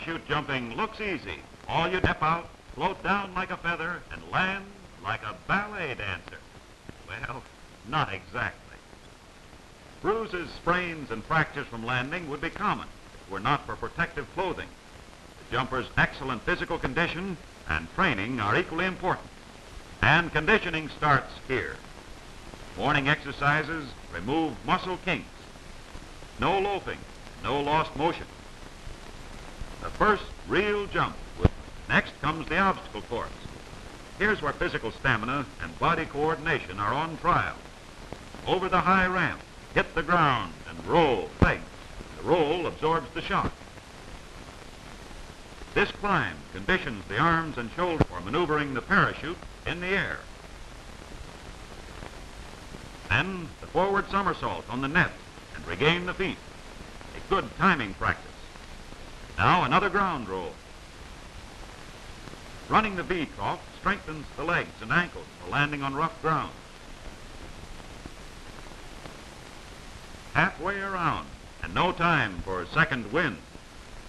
Parachute jumping looks easy. All you step out, float down like a feather, and land like a ballet dancer. Well, not exactly. Bruises, sprains, and fractures from landing would be common if it were not for protective clothing. The jumper's excellent physical condition and training are equally important. And conditioning starts here. Morning exercises remove muscle kinks. No loafing, no lost motion. The first real jump. Next comes the obstacle course. Here's where physical stamina and body coordination are on trial. Over the high ramp, hit the ground and roll legs. The roll absorbs the shock. This climb conditions the arms and shoulders for maneuvering the parachute in the air. Then the forward somersault on the net and regain the feet. A good timing practice. Now another ground roll. Running the V trough strengthens the legs and ankles for landing on rough ground. Halfway around, and no time for second wind.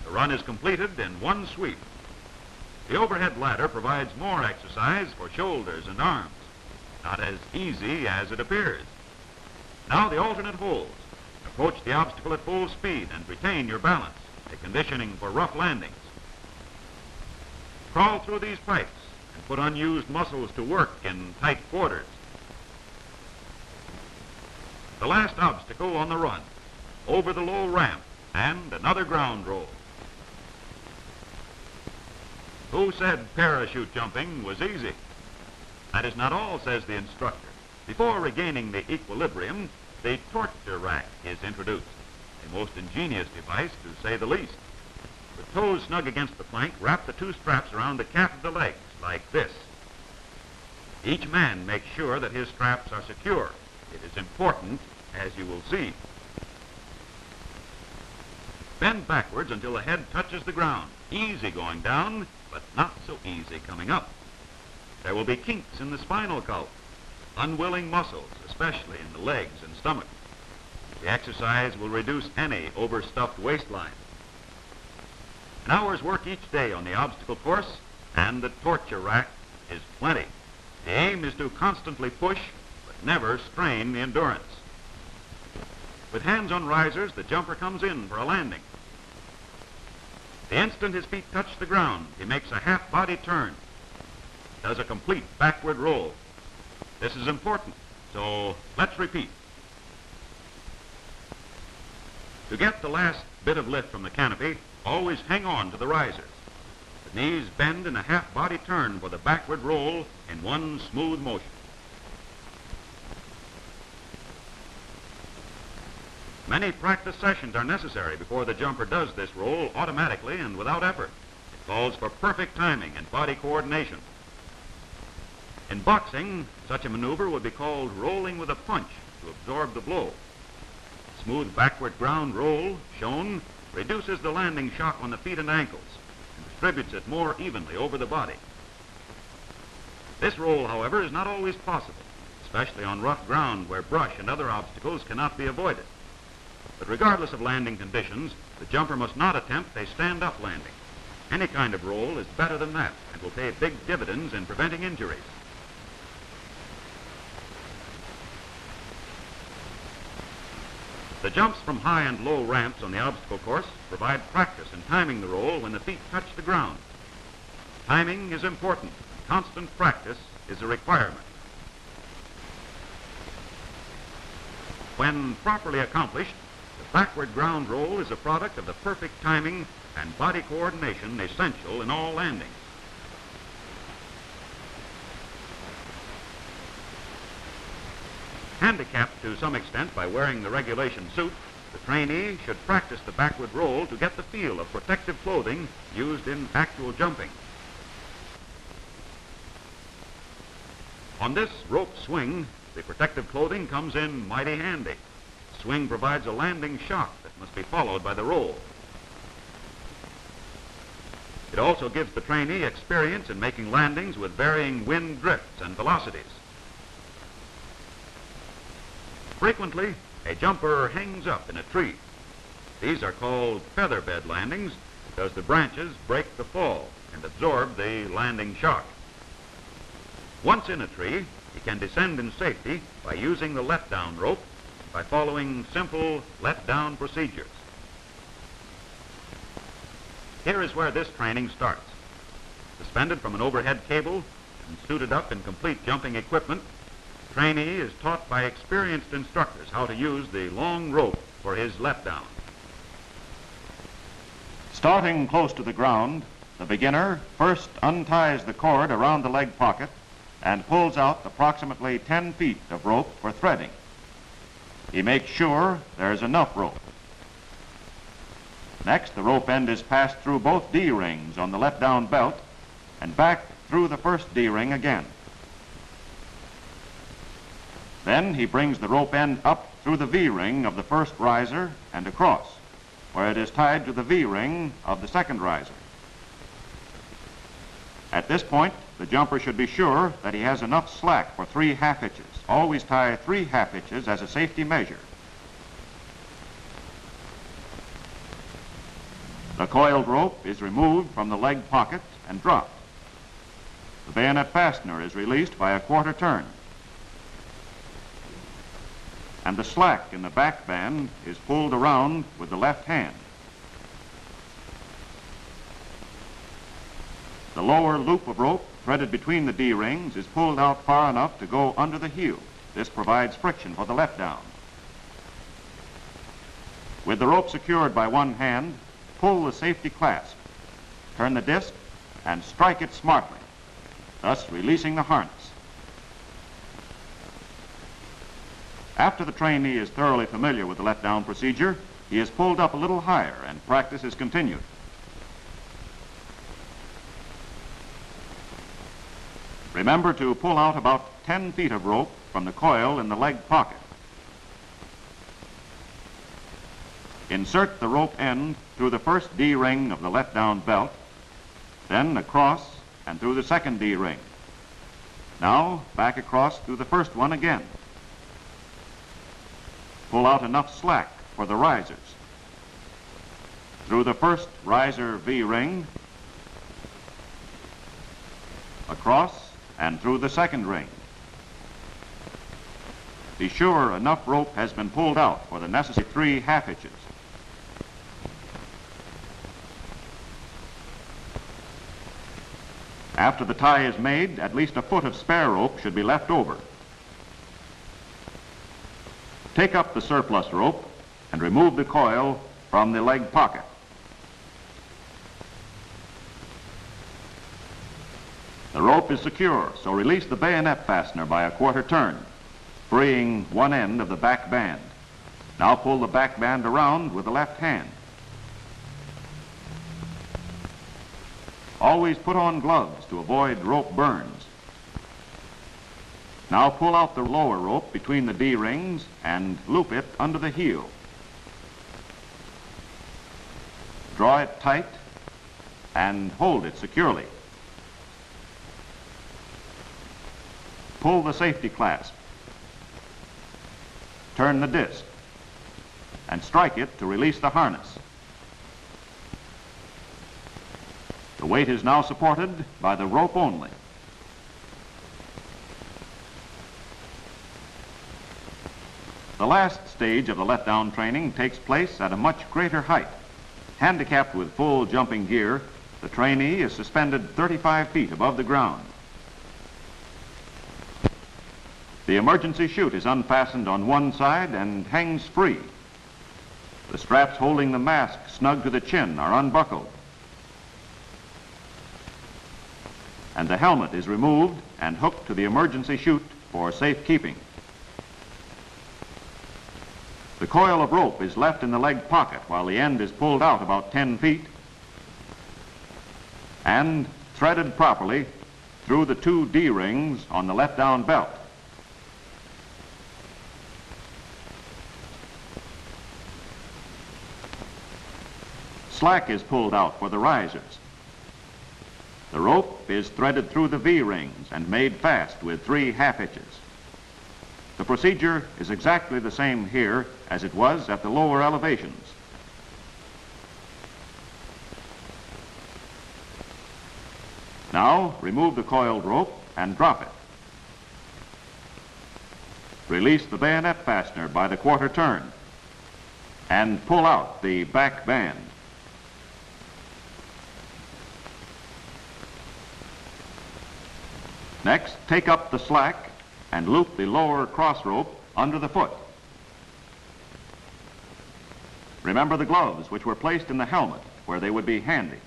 The run is completed in one sweep. The overhead ladder provides more exercise for shoulders and arms. Not as easy as it appears. Now the alternate holds. Approach the obstacle at full speed and retain your balance, a conditioning for rough landings. Crawl through these pipes and put unused muscles to work in tight quarters. The last obstacle on the run, over the low ramp, and another ground roll. Who said parachute jumping was easy? That is not all, says the instructor. Before regaining the equilibrium, the torture rack is introduced, a most ingenious device to say the least. With toes snug against the plank, wrap the two straps around the calf of the legs, like this. Each man makes sure that his straps are secure. It is important, as you will see. Bend backwards until the head touches the ground. Easy going down, but not so easy coming up. There will be kinks in the spinal column, unwilling muscles, especially in the legs and stomach. The exercise will reduce any overstuffed waistline. An hour's work each day on the obstacle course, and the torture rack is plenty. The aim is to constantly push, but never strain the endurance. With hands on risers, the jumper comes in for a landing. The instant his feet touch the ground, he makes a half-body turn, does a complete backward roll. This is important, so let's repeat. To get the last bit of lift from the canopy, always hang on to the risers. The knees bend in a half-body turn for the backward roll in one smooth motion. Many practice sessions are necessary before the jumper does this roll automatically and without effort. It calls for perfect timing and body coordination. In boxing, such a maneuver would be called rolling with a punch to absorb the blow. Smooth backward ground roll, shown, reduces the landing shock on the feet and ankles and distributes it more evenly over the body. This roll, however, is not always possible, especially on rough ground where brush and other obstacles cannot be avoided. But regardless of landing conditions, the jumper must not attempt a stand-up landing. Any kind of roll is better than that and will pay big dividends in preventing injuries. The jumps from high and low ramps on the obstacle course provide practice in timing the roll when the feet touch the ground. Timing is important. Constant practice is a requirement. When properly accomplished, the backward ground roll is a product of the perfect timing and body coordination essential in all landings. Handicapped to some extent by wearing the regulation suit, the trainee should practice the backward roll to get the feel of protective clothing used in actual jumping. On this rope swing, the protective clothing comes in mighty handy. The swing provides a landing shock that must be followed by the roll. It also gives the trainee experience in making landings with varying wind drifts and velocities. Frequently, a jumper hangs up in a tree. These are called feather bed landings does the branches break the fall and absorb the landing shock. Once in a tree, he can descend in safety by using the let-down rope by following simple let-down procedures. Here is where this training starts. Suspended from an overhead cable and suited up in complete jumping equipment, the trainee is taught by experienced instructors how to use the long rope for his let-down. Starting close to the ground, the beginner first unties the cord around the leg pocket and pulls out approximately 10 feet of rope for threading. He makes sure there's enough rope. Next, the rope end is passed through both D-rings on the let-down belt and back through the first D-ring again. Then he brings the rope end up through the V-ring of the first riser and across, where it is tied to the V-ring of the second riser. At this point, the jumper should be sure that he has enough slack for 3 half-hitches. Always tie 3 half-hitches as a safety measure. The coiled rope is removed from the leg pocket and dropped. The bayonet fastener is released by a quarter turn. And the slack in the back band is pulled around with the left hand. The lower loop of rope threaded between the D-rings is pulled out far enough to go under the heel. This provides friction for the let-down. With the rope secured by one hand, pull the safety clasp, turn the disc, and strike it smartly, thus releasing the harness. After the trainee is thoroughly familiar with the let-down procedure, he is pulled up a little higher and practice is continued. Remember to pull out about 10 feet of rope from the coil in the leg pocket. Insert the rope end through the first D-ring of the let-down belt, then across and through the second D-ring. Now back across through the first one again. Pull out enough slack for the risers. Through the first riser V-ring, across and through the second ring. Be sure enough rope has been pulled out for the necessary 3 half-hitches. After the tie is made, at least a foot of spare rope should be left over. Take up the surplus rope and remove the coil from the leg pocket. The rope is secure, so release the bayonet fastener by a quarter turn, freeing one end of the back band. Now pull the back band around with the left hand. Always put on gloves to avoid rope burns. Now pull out the lower rope between the D-rings and loop it under the heel. Draw it tight and hold it securely. Pull the safety clasp. Turn the disc and strike it to release the harness. The weight is now supported by the rope only. The last stage of the let-down training takes place at a much greater height. Handicapped with full jumping gear, the trainee is suspended 35 feet above the ground. The emergency chute is unfastened on one side and hangs free. The straps holding the mask snug to the chin are unbuckled. And the helmet is removed and hooked to the emergency chute for safekeeping. The coil of rope is left in the leg pocket while the end is pulled out about 10 feet and threaded properly through the 2 D-rings on the let-down belt. Slack is pulled out for the risers. The rope is threaded through the V-rings and made fast with 3 half-hitches. The procedure is exactly the same here as it was at the lower elevations. Now, remove the coiled rope and drop it. Release the bayonet fastener by the quarter turn and pull out the back band. Next, take up the slack and loop the lower cross rope under the foot. Remember the gloves, which were placed in the helmet, where they would be handy.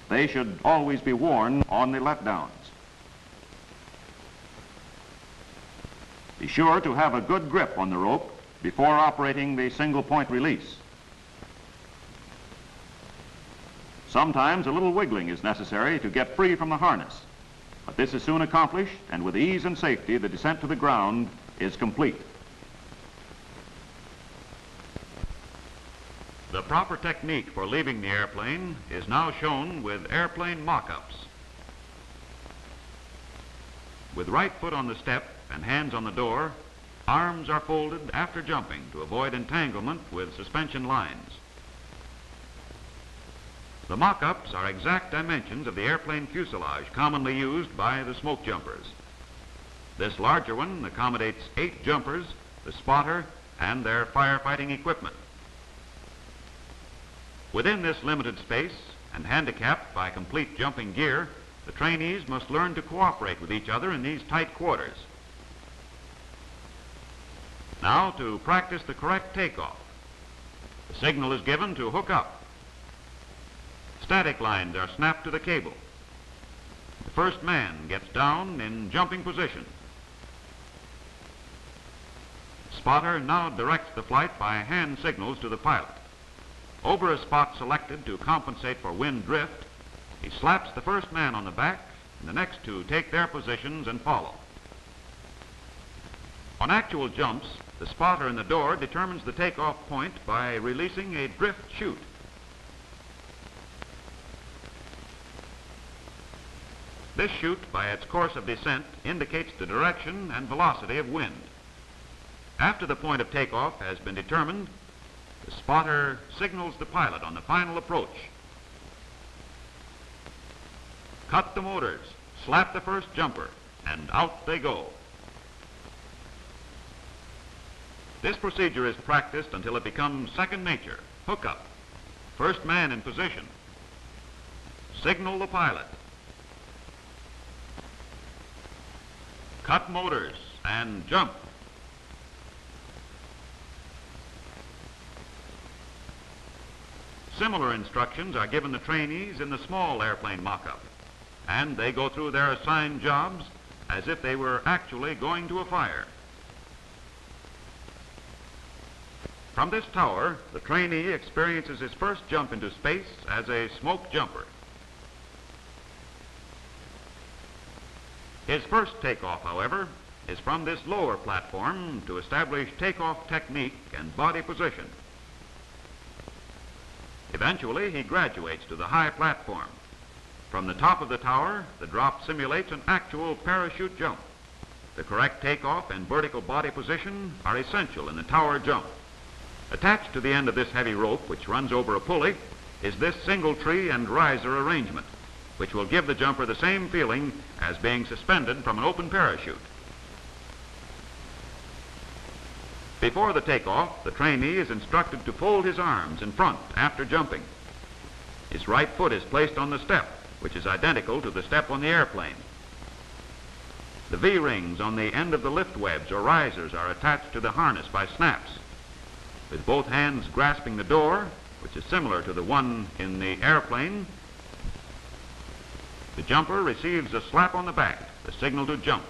They should always be worn on the letdowns. Be sure to have a good grip on the rope before operating the single point release. Sometimes a little wiggling is necessary to get free from the harness, but this is soon accomplished, and with ease and safety, the descent to the ground is complete. The proper technique for leaving the airplane is now shown with airplane mock-ups. With right foot on the step and hands on the door, arms are folded after jumping to avoid entanglement with suspension lines. The mock-ups are exact dimensions of the airplane fuselage commonly used by the smoke jumpers. This larger one accommodates 8 jumpers, the spotter, and their firefighting equipment. Within this limited space, and handicapped by complete jumping gear, the trainees must learn to cooperate with each other in these tight quarters. Now, to practice the correct takeoff. The signal is given to hook up. Static lines are snapped to the cable. The first man gets down in jumping position. The spotter now directs the flight by hand signals to the pilot. Over a spot selected to compensate for wind drift, he slaps the first man on the back, and the next 2 take their positions and follow. On actual jumps, the spotter in the door determines the takeoff point by releasing a drift chute. This chute, by its course of descent, indicates the direction and velocity of wind. After the point of takeoff has been determined, the spotter signals the pilot on the final approach. Cut the motors, slap the first jumper, and out they go. This procedure is practiced until it becomes second nature. Hook up. First man in position. Signal the pilot. Cut motors and jump. Similar instructions are given the trainees in the small airplane mock-up, and they go through their assigned jobs as if they were actually going to a fire. From this tower, the trainee experiences his first jump into space as a smoke jumper. His first takeoff, however, is from this lower platform to establish takeoff technique and body position. Eventually, he graduates to the high platform. From the top of the tower, the drop simulates an actual parachute jump. The correct takeoff and vertical body position are essential in the tower jump. Attached to the end of this heavy rope, which runs over a pulley, is this single tree and riser arrangement, which will give the jumper the same feeling as being suspended from an open parachute. Before the takeoff, the trainee is instructed to fold his arms in front after jumping. His right foot is placed on the step, which is identical to the step on the airplane. The V-rings on the end of the lift webs or risers are attached to the harness by snaps. With both hands grasping the door, which is similar to the one in the airplane, the jumper receives a slap on the back, the signal to jump.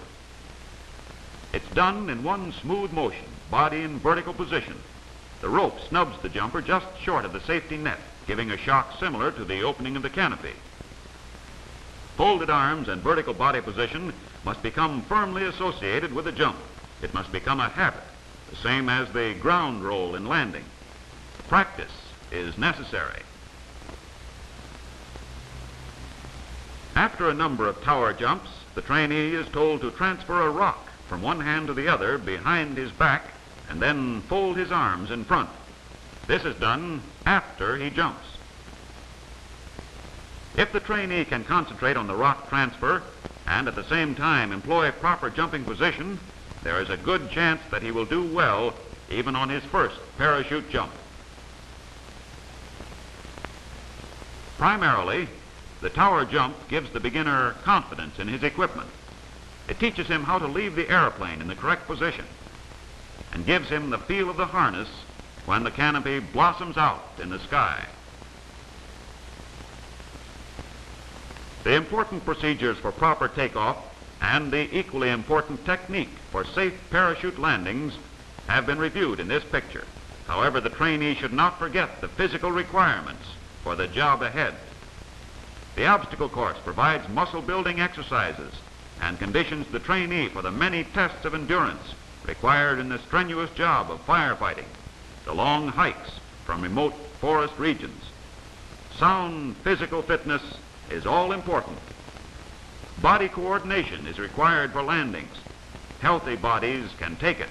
It's done in one smooth motion, body in vertical position. The rope snubs the jumper just short of the safety net, giving a shock similar to the opening of the canopy. Folded arms and vertical body position must become firmly associated with the jump. It must become a habit, the same as the ground roll in landing. Practice is necessary. After a number of tower jumps, the trainee is told to transfer a rock from one hand to the other behind his back and then fold his arms in front. This is done after he jumps. If the trainee can concentrate on the rock transfer and at the same time employ proper jumping position, there is a good chance that he will do well even on his first parachute jump. Primarily, the tower jump gives the beginner confidence in his equipment. It teaches him how to leave the airplane in the correct position and gives him the feel of the harness when the canopy blossoms out in the sky. The important procedures for proper takeoff and the equally important technique for safe parachute landings have been reviewed in this picture. However, the trainee should not forget the physical requirements for the job ahead. The obstacle course provides muscle-building exercises and conditions the trainee for the many tests of endurance required in the strenuous job of firefighting, the long hikes from remote forest regions. Sound physical fitness is all important. Body coordination is required for landings. Healthy bodies can take it.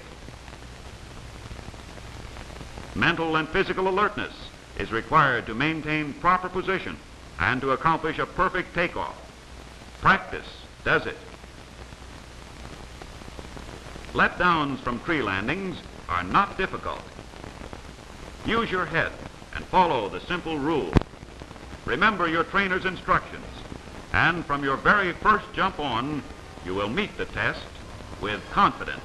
Mental and physical alertness is required to maintain proper position and to accomplish a perfect takeoff. Practice does it. Letdowns from tree landings are not difficult. Use your head and follow the simple rule. Remember your trainer's instructions, and from your very first jump on, you will meet the test with confidence.